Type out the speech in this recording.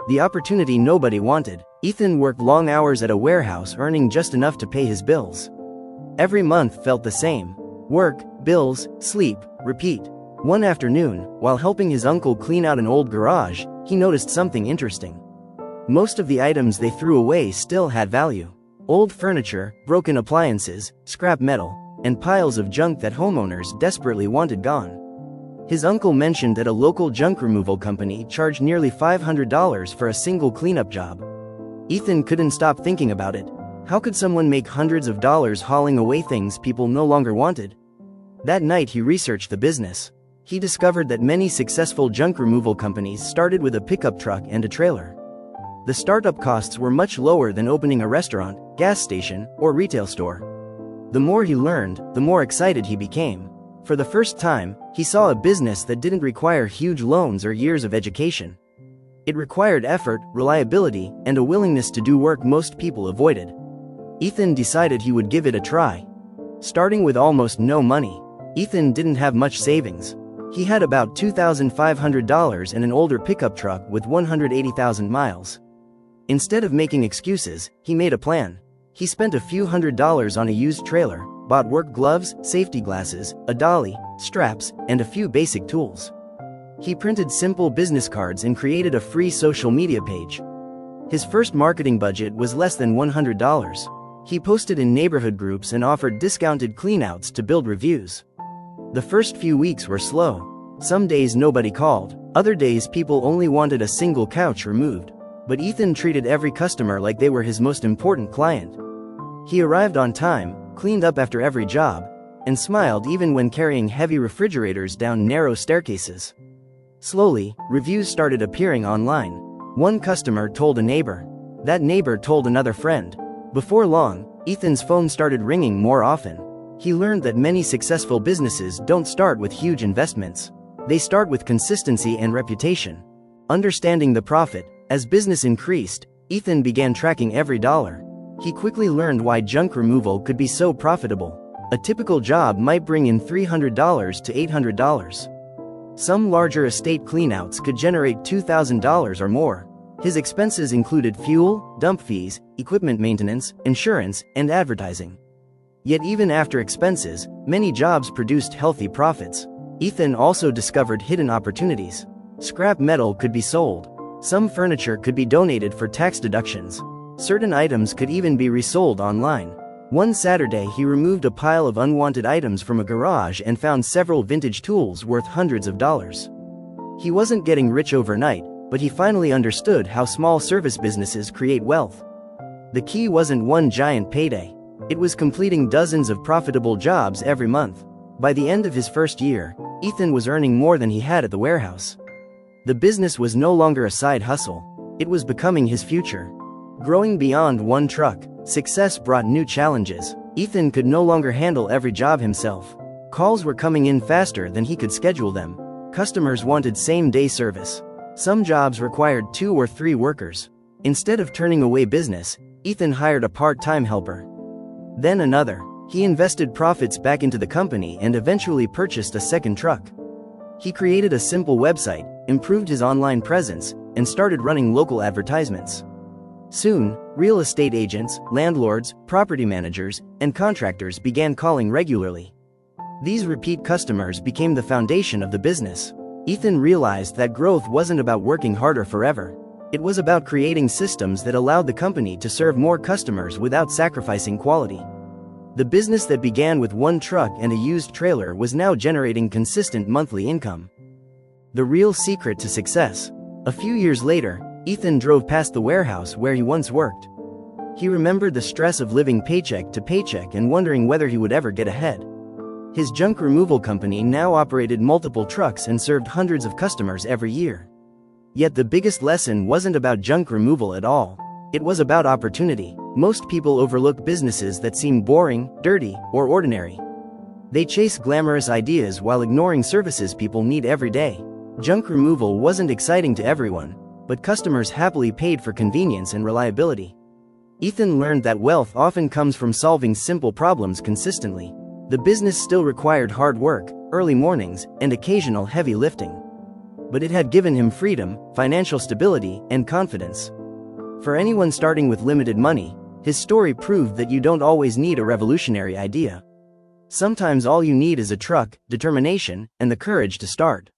The opportunity nobody wanted. Ethan worked long hours at a warehouse, earning just enough to pay his bills. Every month felt the same. Work, bills, sleep, repeat. One afternoon, while helping his uncle clean out an old garage, he noticed something interesting. Most of the items they threw away still had value. Old furniture, broken appliances, scrap metal, and piles of junk that homeowners desperately wanted gone. His uncle mentioned that a local junk removal company charged nearly $500 for a single cleanup job. Ethan couldn't stop thinking about it. How could someone make hundreds of dollars hauling away things people no longer wanted? That night he researched the business. He discovered that many successful junk removal companies started with a pickup truck and a trailer. The startup costs were much lower than opening a restaurant, gas station, or retail store. The more he learned, the more excited he became. For the first time, he saw a business that didn't require huge loans or years of education. It required effort, reliability, and a willingness to do work most people avoided. Ethan decided he would give it a try. Starting with almost no money, Ethan didn't have much savings. He had about $2,500 and an older pickup truck with 180,000 miles. Instead of making excuses, he made a plan. He spent a few $100s on a used trailer, bought work gloves, safety glasses, a dolly, straps, and a few basic tools. He printed simple business cards and created a free social media page. His first marketing budget was less than $100. He posted in neighborhood groups and offered discounted cleanouts to build reviews. The first few weeks were slow. Some days nobody called, other days people only wanted a single couch removed. But Ethan treated every customer like they were his most important client. He arrived on time, cleaned up after every job, and smiled even when carrying heavy refrigerators down narrow staircases. Slowly, reviews started appearing online. One customer told a neighbor. That neighbor told another friend. Before long, Ethan's phone started ringing more often. He learned that many successful businesses don't start with huge investments. They start with consistency and reputation. Understanding the profit, as business increased, Ethan began tracking every dollar. He quickly learned why junk removal could be so profitable. A typical job might bring in $300 to $800. Some larger estate cleanouts could generate $2,000 or more. His expenses included fuel, dump fees, equipment maintenance, insurance, and advertising. Yet even after expenses, many jobs produced healthy profits. Ethan also discovered hidden opportunities. Scrap metal could be sold. Some furniture could be donated for tax deductions. Certain items could even be resold online. One Saturday he removed a pile of unwanted items from a garage and found several vintage tools worth hundreds of dollars. He wasn't getting rich overnight, but he finally understood how small service businesses create wealth. The key wasn't one giant payday. It was completing dozens of profitable jobs every month. By the end of his first year, Ethan was earning more than he had at the warehouse. The business was no longer a side hustle. It was becoming his future. Growing beyond one truck, success brought new challenges. Ethan could no longer handle every job himself. Calls were coming in faster than he could schedule them. Customers wanted same-day service. Some jobs required 2 or 3 workers. Instead of turning away business, Ethan hired a part-time helper. Then another. He invested profits back into the company and eventually purchased a second truck. He created a simple website, improved his online presence, and started running local advertisements. Soon, real estate agents, landlords, property managers, and contractors began calling regularly. These repeat customers became the foundation of the business. Ethan realized that growth wasn't about working harder forever. It was about creating systems that allowed the company to serve more customers without sacrificing quality. The business that began with one truck and a used trailer was now generating consistent monthly income. The real secret to success. A few years later, Ethan drove past the warehouse where he once worked. He remembered the stress of living paycheck to paycheck and wondering whether he would ever get ahead. His junk removal company now operated multiple trucks and served hundreds of customers every year. Yet the biggest lesson wasn't about junk removal at all. It was about opportunity. Most people overlook businesses that seem boring, dirty, or ordinary. They chase glamorous ideas while ignoring services people need every day. Junk removal wasn't exciting to everyone, but customers happily paid for convenience and reliability. Ethan learned that wealth often comes from solving simple problems consistently. The business still required hard work, early mornings, and occasional heavy lifting. but it had given him freedom, financial stability, and confidence. For anyone starting with limited money, his story proved that you don't always need a revolutionary idea. Sometimes all you need is a truck, determination, and the courage to start.